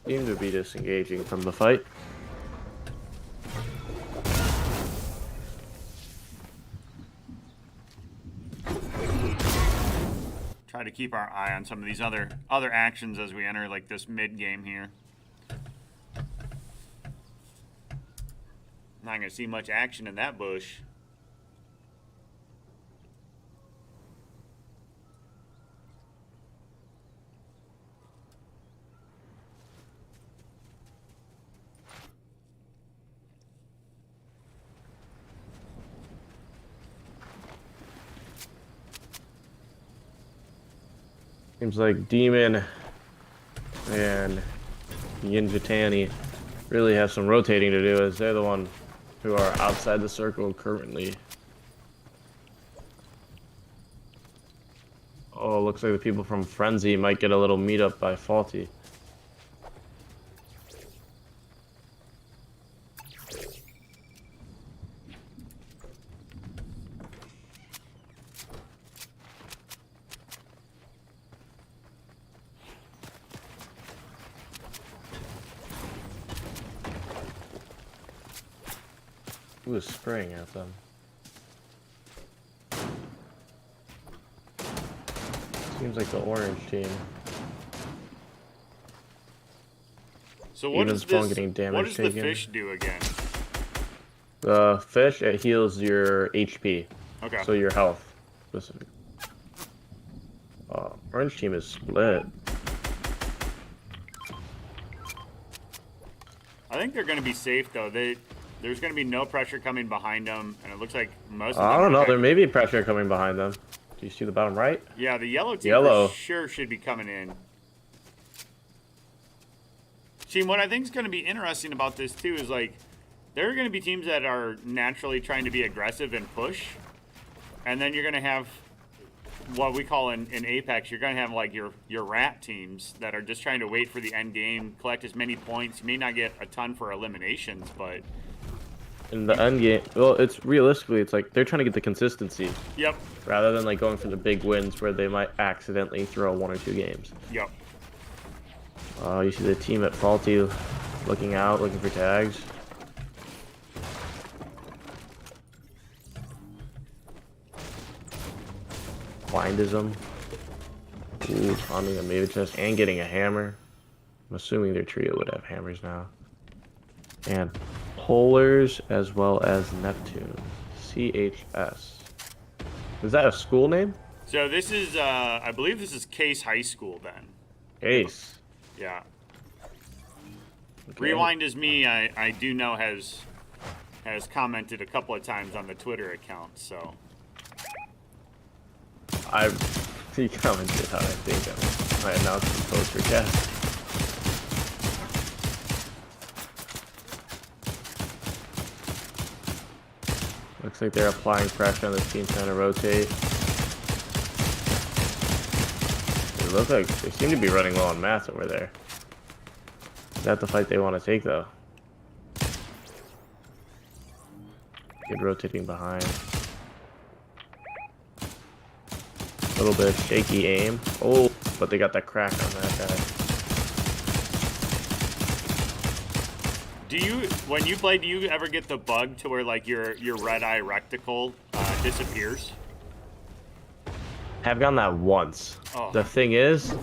Seem to be disengaging from the fight. try to keep our eye on some of these other actions as we enter like this mid game here. Not gonna see much action in that bush. Seems like Demon and Yinjitani really have some rotating to do, as they're the one who are outside the circle currently. Oh, looks like the people from Frenzy might get a little meetup by Faulty. Who is spraying at them? Seems like the orange team. So what does Spawn getting damage what does the taken. fish do again? The fish, it heals your HP. Okay. So your health. Specific. Orange team is split. I think they're going to be safe though. There's going to be no pressure coming behind them, and it looks like most of them. I don't know. There may be pressure coming behind them. Do you see the bottom right? Yeah, the yellow team for sure should be coming in. See, what I think is going to be interesting about this too is like there are going to be teams that are naturally trying to be aggressive and push, and then you're going to have what we call in Apex, you're going to have like your rat teams that are just trying to wait for the end game, collect as many points. You may not get a ton for eliminations, but in the end game, well, it's realistically, it's like they're trying to get the consistency. Yep. Rather than like going for the big wins where they might accidentally throw 1 or 2 games. Yep. You see the team at Faulty looking out, looking for tags. Blindism. Ooh, taunting a Maven chest and getting a hammer. I'm assuming their trio would have hammers now. And Polars as well as Neptune. CHS. Is that a school name? So this is, I believe this is Case High School then. Ace. Yeah. Okay. Rewind is me. I do know has commented a couple of times on the Twitter account. So He commented how I think I announced the poster cast. Looks like they're applying pressure on this team trying to rotate. They look like they seem to be running low on mats over there. Is that the fight they want to take though? Good rotating behind. A little bit of shaky aim. Oh, but they got that crack on that guy. do you, when you play, do you ever get the bug to where like your red eye reticle disappears? I've gotten that once. Oh. The thing is,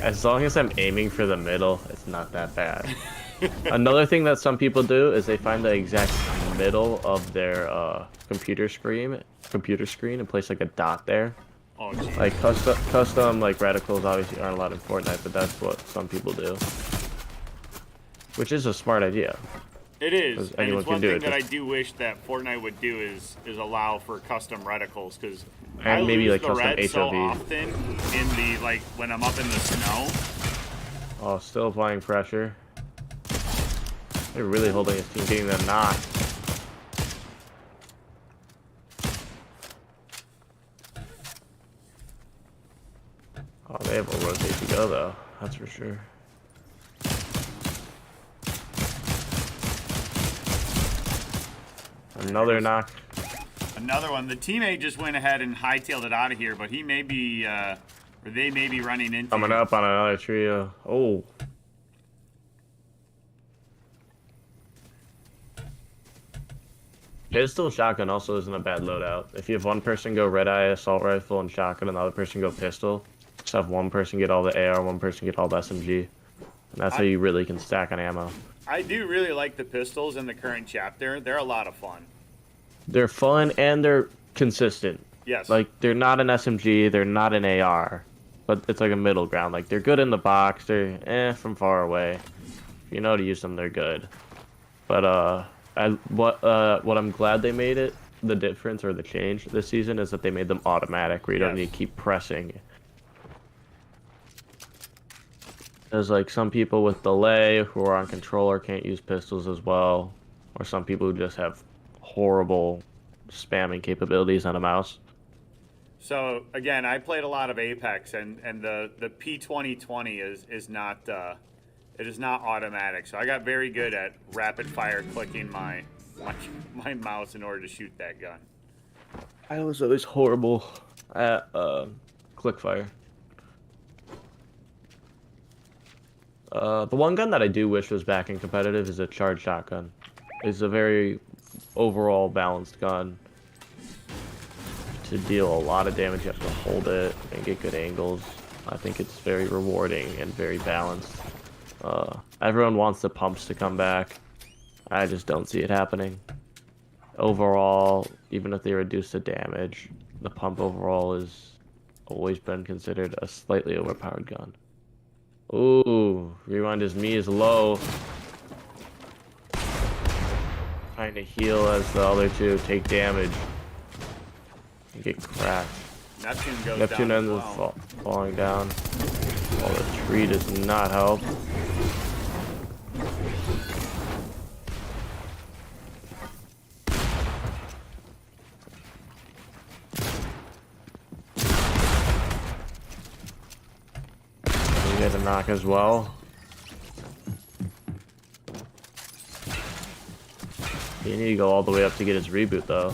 as long as I'm aiming for the middle, it's not that bad. Another thing that some people do is they find the exact middle of their computer screen and place like a dot there. Oh, geez. Like custom like reticles obviously aren't allowed in Fortnite, but that's what some people do. Which is a smart idea. It is, and anyone it's can one do thing it, that I just- do wish that Fortnite would do is allow for custom reticles, because And I maybe, lose like, the custom red so HOV. often in the like when I'm up in the snow. Oh, still applying pressure. They're really holding his team, getting them knocked. Oh, they have a rotate to go though, that's for sure. Another knock. Another one. The teammate just went ahead and hightailed it out of here, but he may be, or they may be running into. Coming up on another trio. Oh. Pistol shotgun also isn't a bad loadout. If you have one person go red eye assault rifle and shotgun, and the other person go pistol, just have one person get all the AR, one person get all the SMG, and that's how you really can stack on ammo. I do really like the pistols in the current chapter. They're a lot of fun. They're fun and they're consistent. Yes. Like they're not an SMG, they're not an AR, but it's like a middle ground. Like they're good in the box, they're from far away. If you know how to use them, they're good. But what I'm glad they made it, the difference or the change this season is that they made them automatic, where you don't need to keep pressing. There's like some people with delay who are on controller can't use pistols as well, or some people who just have horrible spamming capabilities on a mouse. So again, I played a lot of Apex, and the P2020 is not it is not automatic. So I got very good at rapid fire clicking my mouse in order to shoot that gun. I was always horrible at click fire. The one gun that I do wish was back in competitive is a charged shotgun. It's a very overall balanced gun. To deal a lot of damage, you have to hold it and get good angles. I think it's very rewarding and very balanced. Everyone wants the pumps to come back. I just don't see it happening. Overall, even if they reduce the damage, the pump overall has always been considered a slightly overpowered gun. Ooh, rewind as me is low. Trying to heal as the other two take damage. And get crashed. Neptune ends up falling down. Oh, the tree does not help. We get a knock as well. You need to go all the way up to get his reboot though.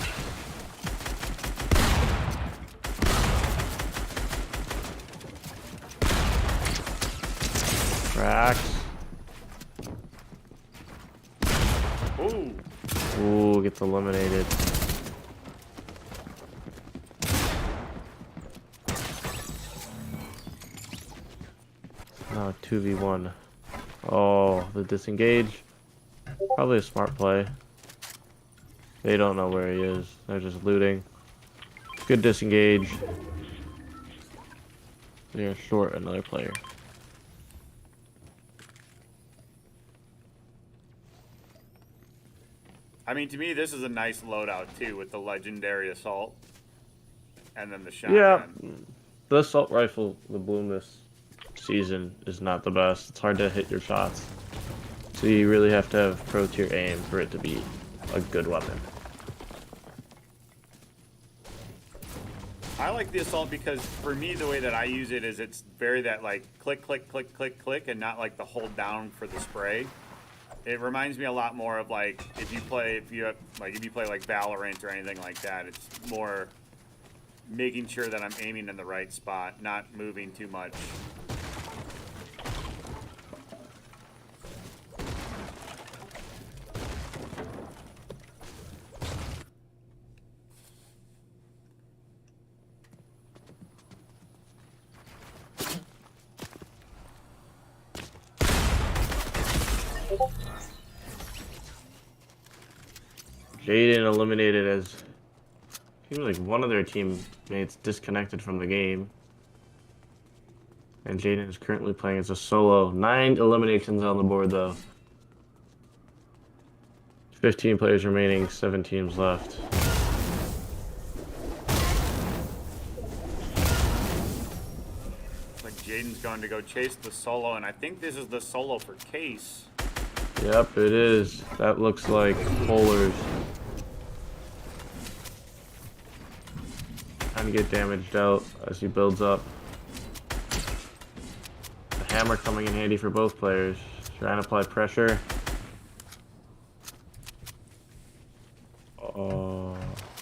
Cracks. Ooh, gets eliminated. Now 2v1. Oh, the disengage. Probably a smart play. They don't know where he is. They're just looting. Good disengage. They're short another player. I mean, to me, this is a nice loadout too, with the legendary assault, and then the shotgun. Yeah, the assault rifle, the bloom this season is not the best. It's hard to hit your shots, so you really have to have pro tier aim for it to be a good weapon. I like the assault because for me, the way that I use it is it's very that like click, click, click, click, click, and not like the hold down for the spray. It reminds me a lot more of like if you play like Valorant or anything like that. It's more making sure that I'm aiming in the right spot, not moving too much. Jaden eliminated as seems like one of their teammates disconnected from the game. And Jaden is currently playing as a solo. 9 eliminations on the board though. 15 players remaining, 7 teams left. Looks like Jaden's going to go chase the solo, and I think this is the solo for Case. Yep, it is. That looks like Polar's. Trying to get damaged out as he builds up. The hammer coming in handy for both players. Trying to apply pressure. Oh,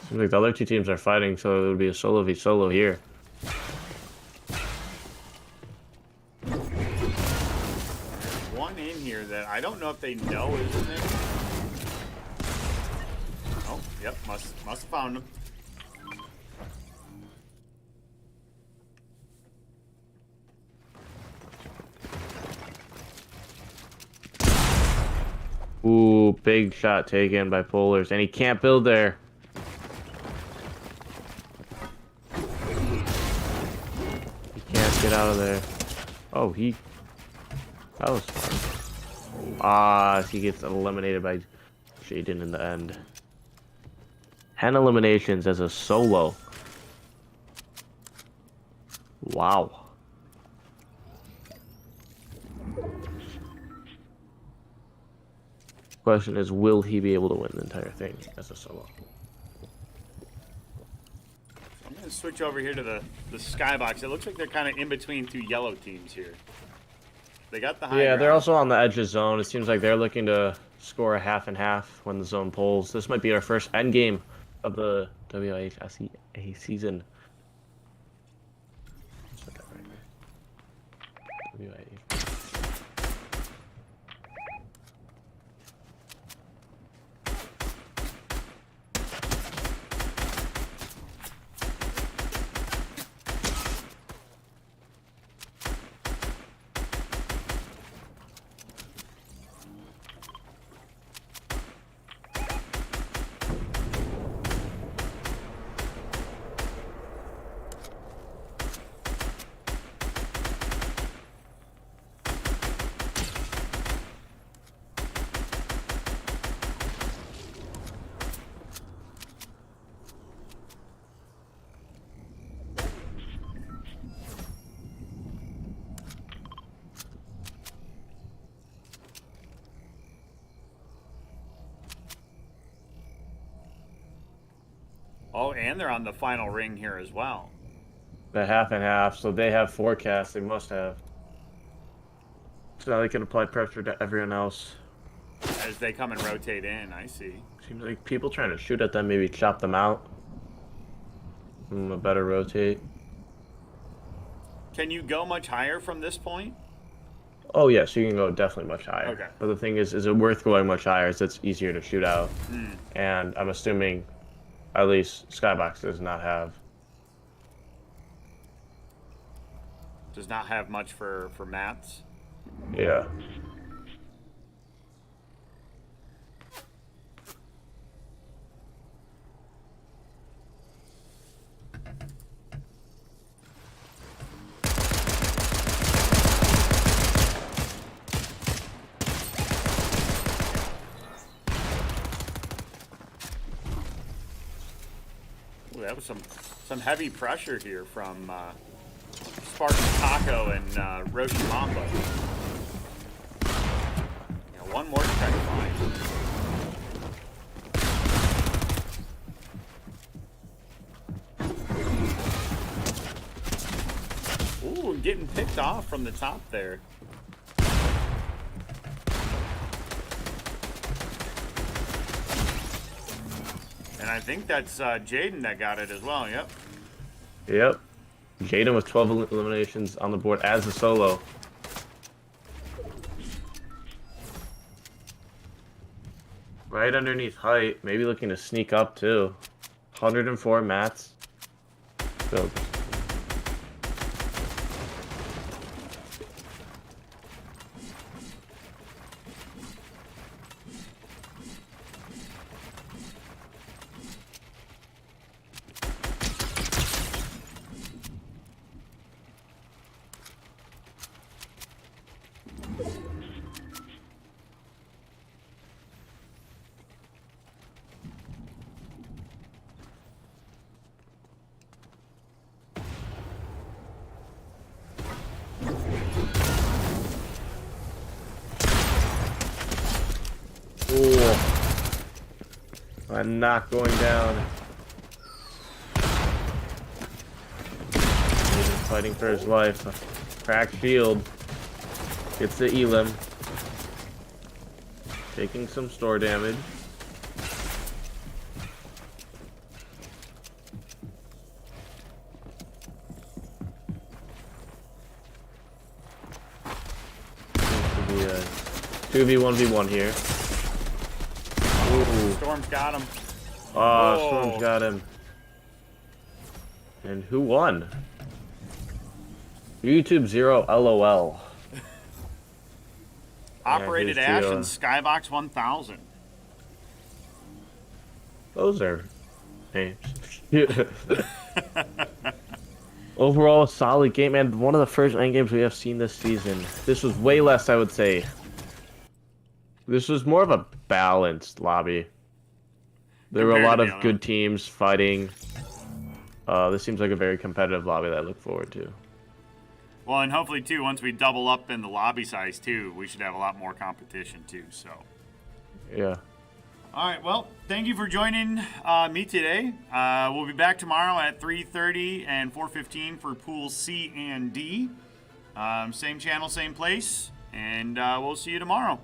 seems like the other two teams are fighting, so it would be a solo v solo here. There's one in here that I don't know if they know is in there. Oh, yep, must have found him. Ooh, big shot taken by Polars, and he can't build there. He can't get out of there. Oh, that was fun. Ah, he gets eliminated by Jaden in the end. 10 eliminations as a solo. Wow. Question is, will he be able to win the entire thing as a solo? I'm going to switch over here to the skybox. It looks like they're kind of in between two yellow teams here. They got the high Yeah, ground. they're also on the edge of zone. It seems like they're looking to score a half and half when the zone pulls. This might be our first end game of the WIHSEA season. WIH. Oh, and they're on the final ring here as well. The half and half, so they have forecasts. They must have. So now they can apply pressure to everyone else. As they come and rotate in, I see. Seems like people trying to shoot at them, maybe chop them out. A better rotate. Can you go much higher from this point? Oh yes, you can go definitely much higher. Okay. But the thing is it worth going much higher? So it's easier to shoot out. Mm. And I'm assuming, at least Skybox does not have. Does not have much for mats. Yeah. Ooh, that was some heavy pressure here from Spartan Taco and Roshi Mambo. Yeah, one more to try to find. Ooh, getting picked off from the top there. And I think that's Jaden that got it as well, yep. Yep. Jaden with 12 eliminations on the board as a solo. Right underneath height, maybe looking to sneak up too. 104 mats. Build. Ooh. I'm not going down. He's fighting for his life. Cracked shield. Gets the elim. Taking some store damage. Seems to be a 2v1v1 here. Ooh. Storm's got him. Oh, Storm's got him. And who won? YouTube 0 LOL. Operated here's Ash the, and Skybox 1000. Those are names. Overall, a solid game, and one of the first endgames we have seen this season. This was way less, I would say. This was more of a balanced lobby. There were a lot of good teams fighting. This seems like a very competitive lobby that I look forward to. Well, and hopefully, too, once we double up in the lobby size, too, we should have a lot more competition, too, so. Yeah. All right, well, thank you for joining me today. We'll be back tomorrow at 3:30 and 4:15 for Pools C and D. Same channel, same place, and we'll see you tomorrow.